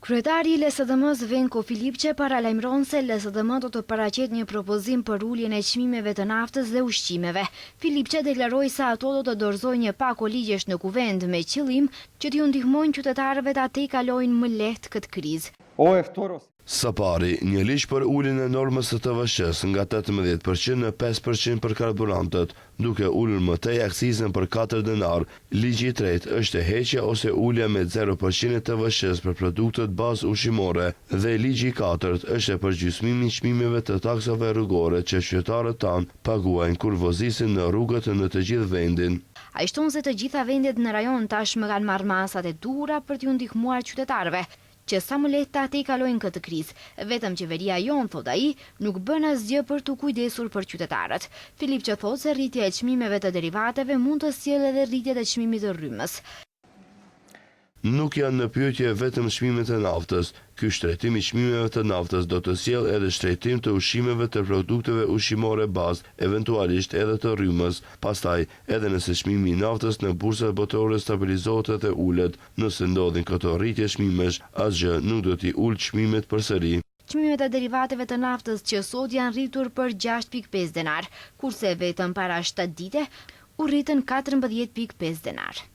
Kryetari i LSDM-s Venko Filipçe paralajmëron se LSDM do të paraqet një propozim për uljen e çmimeve të naftës dhe ushqimeve. Filipçe deklaroi se ato do të dorëzojnë një pako ligjesh në kuvend me qëllim që t'ju ndihmojnë qytetarëve ta tejkalojnë më lehtë këtë krizë. Së pari, një ligj për uljen e normës së TVSH-s nga 18% në 5% për karburantët, duke ulur më tej akcizën për 4 denar. Ligji i tretë është e heqja ose ulja me 0% e TVSH-s për produktet bazë ushqimore dhe ligji i katërt është e përgjysmimi i çmimeve të taksave rrugore që qytetarët tanë paguajnë kur vozisin në rrugët në të gjithë vendin. Ai shton se të gjitha vendet në rajon tashmë kanë marrë masat e duhura për t'ju ndihmuar qytetarëve që sa më lehtë ta tejkalojnë këtë krizë. Vetëm qeveria jon, thot ai, nuk bën asgjë për t'u kujdesur për qytetarët. Filipçe thotë se rritja e çmimeve të derivateve mund të sjellë edhe rritje të çmimit të rrymës. Nuk janë në pyetje vetëm çmimet e naftës. Ky shtrejtim i çmimeve të naftës do të sjellë edhe shtrejtim të ushqimeve të produkteve ushqimore bazë, eventualisht edhe të rrymës. Pastaj, edhe nëse çmimi i naftës në bursat botërore stabilizohet dhe ulet, nëse ndodhin këto rritje çmimesh, asgjë nuk do t'i ulë çmimet përsëri. Çmimet e derivateve të naftës që sot janë rritur për 6.5 denar, kurse vetëm para 7 dite u rritën 14.5 denar.